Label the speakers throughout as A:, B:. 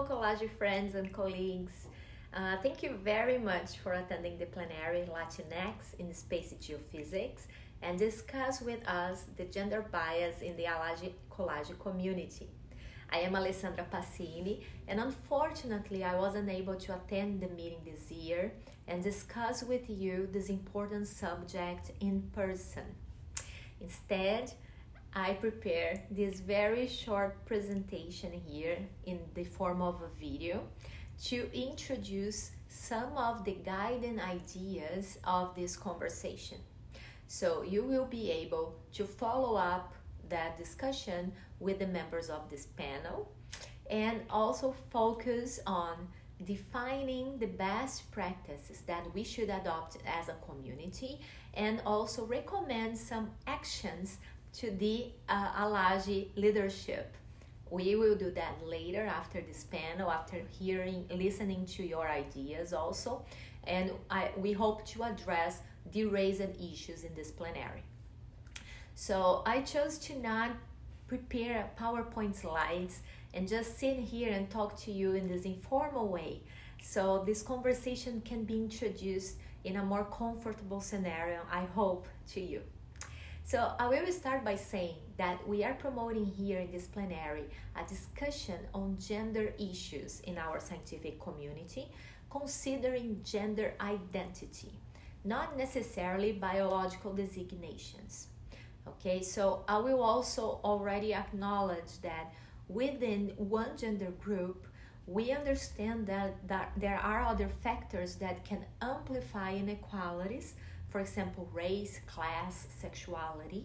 A: COLAGE friends and colleagues. Thank you very much for attending the Plenary Latinxs in Space Geophysics and discuss with us the gender bias in the ALAGE COLAGE community. I am Alessandra Pasini, and unfortunately I wasn't able to attend the meeting this year and discuss with you this important subject in person. Instead, I prepared this very short presentation here in the form of a video to introduce some of the guiding ideas of this conversation. So you will be able to follow up that discussion with the members of this panel and also focus on defining the best practices that we should adopt as a community and also recommend some actions to the ALAGE leadership. We will do that later after this panel, after listening to your ideas also, and we hope to address the raised issues in this plenary. So I chose to not prepare PowerPoint slides and just sit here and talk to you in this informal way. So this conversation can be introduced in a more comfortable scenario, I hope, to you. So I will start by saying that we are promoting here in this plenary a discussion on gender issues in our scientific community, considering gender identity, not necessarily biological designations. Okay, so I will also already acknowledge that within one gender group, we understand that there are other factors that can amplify inequalities, for example, race, class, sexuality,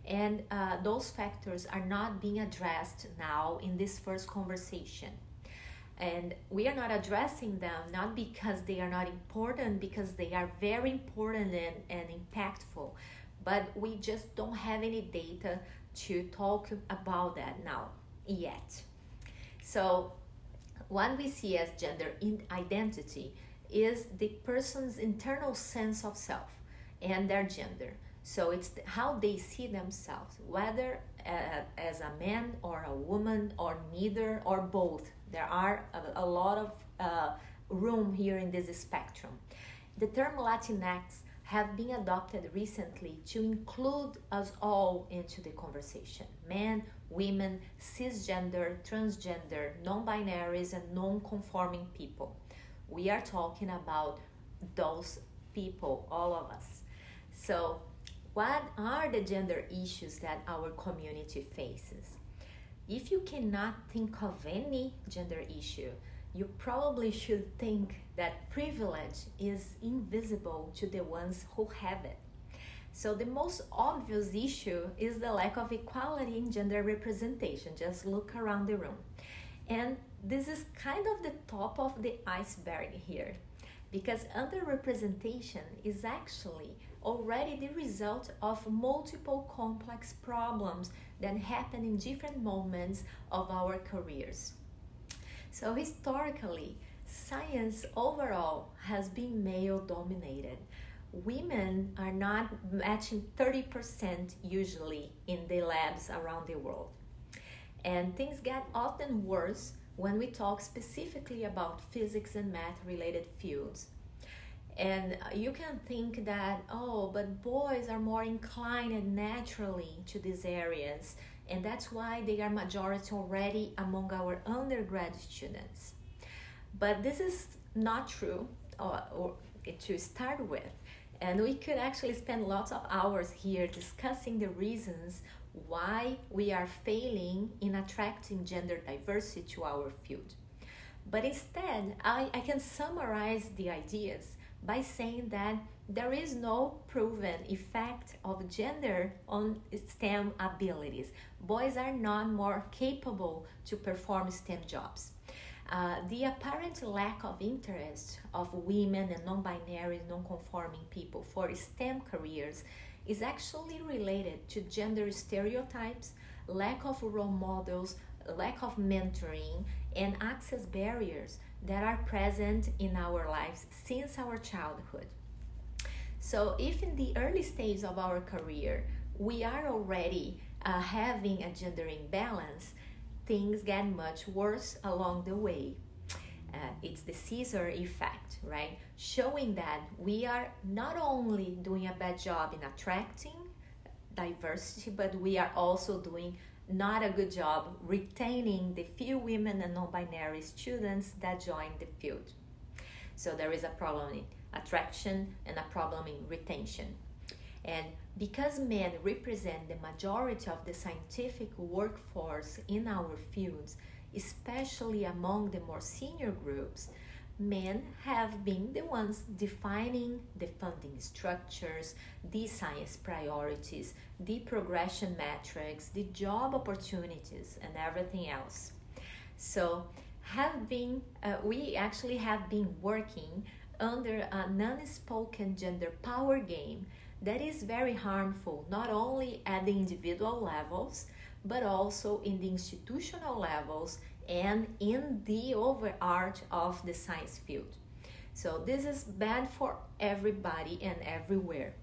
A: and those factors are not being addressed now in this first conversation. And we are not addressing them not because they are not important, because they are very important and impactful, but we just don't have any data to talk about that now yet. So what we see as gender identity is the person's internal sense of self and their gender. So it's how they see themselves, whether as a man or a woman or neither or both. There are a lot of room here in this spectrum. The term Latinx have been adopted recently to include us all into the conversation. Men, women, cisgender, transgender, non-binaries, and non-conforming people. We are talking about those people, all of us. So what are the gender issues that our community faces? If you cannot think of any gender issue, you probably should think that privilege is invisible to the ones who have it. So the most obvious issue is the lack of equality in gender representation. Just look around the room. And this is kind of the top of the iceberg here, because underrepresentation is actually already the result of multiple complex problems that happen in different moments of our careers. So historically, science overall has been male dominated. Women are not matching 30% usually in the labs around the world. And things get often worse when we talk specifically about physics and math related fields. And you can think that, oh, but boys are more inclined naturally to these areas, and that's why they are majority already among our undergrad students. But this is not true or to start with. And we could actually spend lots of hours here discussing the reasons why we are failing in attracting gender diversity to our field. But instead, I can summarize the ideas by saying that there is no proven effect of gender on STEM abilities. Boys are not more capable to perform STEM jobs. The apparent lack of interest of women and non-binary, non-conforming people for STEM careers is actually related to gender stereotypes, lack of role models, lack of mentoring, and access barriers that are present in our lives since our childhood. So if in the early stage of our career we are already having a gender imbalance, things get much worse along the way. It's the Caesar effect, right? Showing that we are not only doing a bad job in attracting diversity, but we are also doing not a good job retaining the few women and non-binary students that join the field. So there is a problem in attraction and a problem in retention. And because men represent the majority of the scientific workforce in our fields, especially among the more senior groups, men have been the ones defining the funding structures, the science priorities, the progression metrics, the job opportunities, and everything else. So we actually have been working under a non-spoken gender power game that is very harmful, not only at the individual levels, but also in the institutional levels and in the overarch of the science field. So this is bad for everybody and everywhere.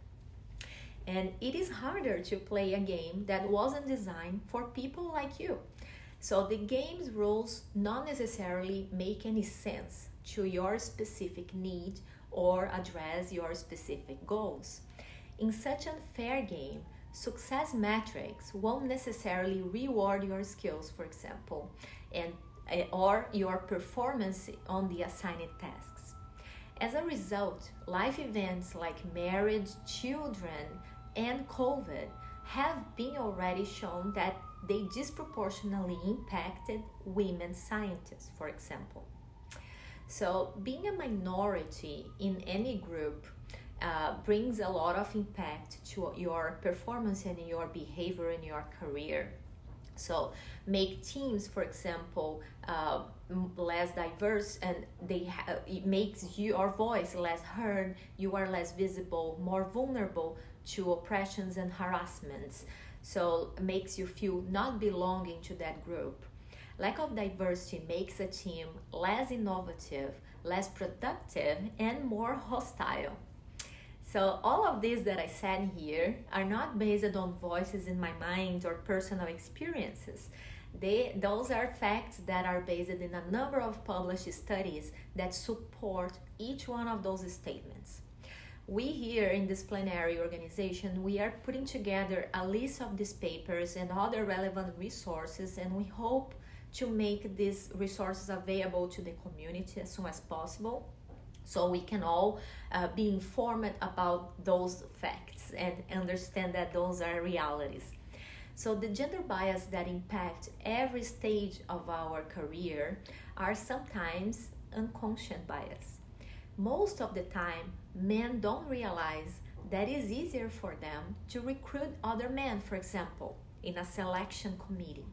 A: And it is harder to play a game that wasn't designed for people like you. So the game's rules not necessarily make any sense to your specific need or address your specific goals. In such an fair game, success metrics won't necessarily reward your skills, for example, or your performance on the assigned tasks. As a result, life events like marriage, children, and COVID have been already shown that they disproportionately impacted women scientists, for example. So being a minority in any group brings a lot of impact to your performance and your behavior in your career. So make teams, for example, less diverse, and it makes your voice less heard. You are less visible, more vulnerable to oppressions and harassments. So it makes you feel not belonging to that group. Lack of diversity makes a team less innovative, less productive, and more hostile. So all of these that I said here are not based on voices in my mind or personal experiences. Those are facts that are based in a number of published studies that support each one of those statements. We here in this plenary organization, we are putting together a list of these papers and other relevant resources, and we hope to make these resources available to the community as soon as possible, so we can all be informed about those facts and understand that those are realities. So the gender bias that impact every stage of our career are sometimes unconscious bias. Most of the time, men don't realize that it's easier for them to recruit other men, for example, in a selection committee.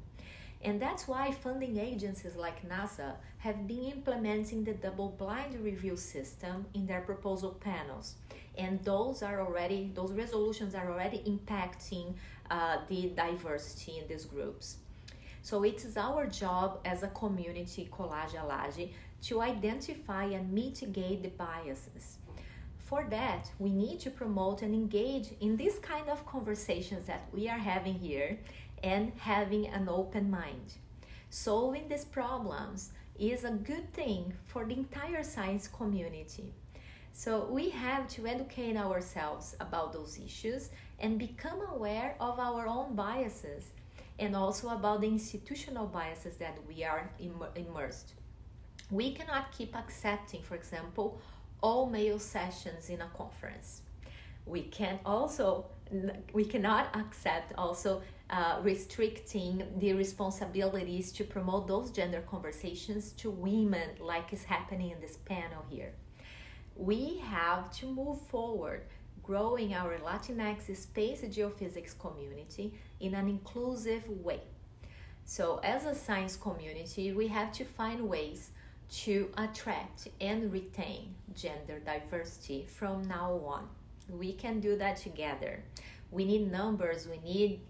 A: And that's why funding agencies like NASA have been implementing the double-blind review system in their proposal panels. And those resolutions are already impacting the diversity in these groups. So it is our job as a community, COLAGE ALAGE, to identify and mitigate the biases. For that, we need to promote and engage in these kind of conversations that we are having here, and having an open mind. Solving these problems is a good thing for the entire science community. So we have to educate ourselves about those issues and become aware of our own biases, and also about the institutional biases that we are immersed. We cannot keep accepting, for example, all male sessions in a conference. We cannot accept also restricting the responsibilities to promote those gender conversations to women, like is happening in this panel here. We have to move forward, growing our Latinx space geophysics community in an inclusive way. So as a science community, we have to find ways to attract and retain gender diversity from now on. We can do that together. We need numbers, we need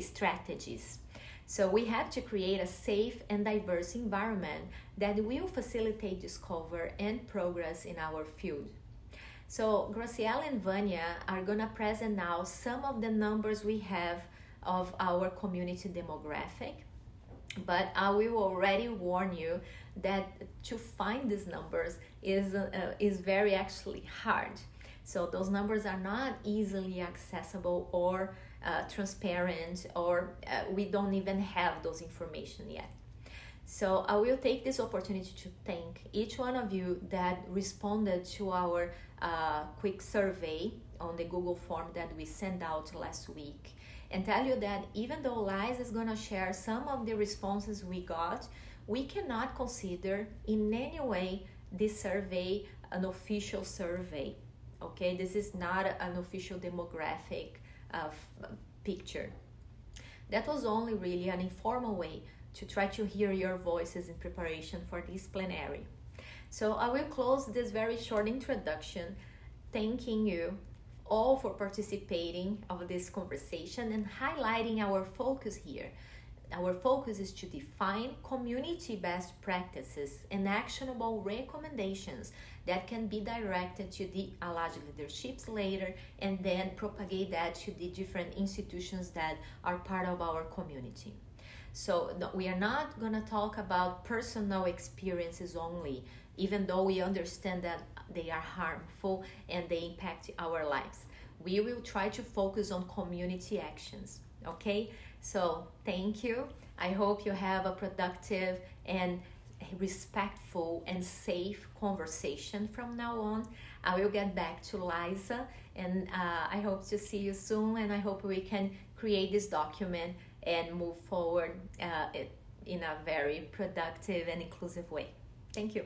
A: strategies. So we have to create a safe and diverse environment that will facilitate discovery and progress in our field. So Graciela and Vanya are gonna present now some of the numbers we have of our community demographic. But I will already warn you that to find these numbers is very actually hard. So those numbers are not easily accessible or transparent, or we don't even have those information yet. So I will take this opportunity to thank each one of you that responded to our quick survey on the Google form that we sent out last week, and tell you that even though Liza is gonna share some of the responses we got, we cannot consider in any way this survey an official survey. Okay, this is not an official demographic picture. That was only really an informal way to try to hear your voices in preparation for this plenary. So I will close this very short introduction thanking you all for participating of this conversation and highlighting our focus here. Our focus is to define community best practices and actionable recommendations that can be directed to the ALAGE leaderships later, and then propagate that to the different institutions that are part of our community. So we are not going to talk about personal experiences only, even though we understand that they are harmful and they impact our lives. We will try to focus on community actions, okay? So thank you. I hope you have a productive and respectful and safe conversation from now on. I will get back to Liza, and I hope to see you soon, and I hope we can create this document and move forward in a very productive and inclusive way. Thank you.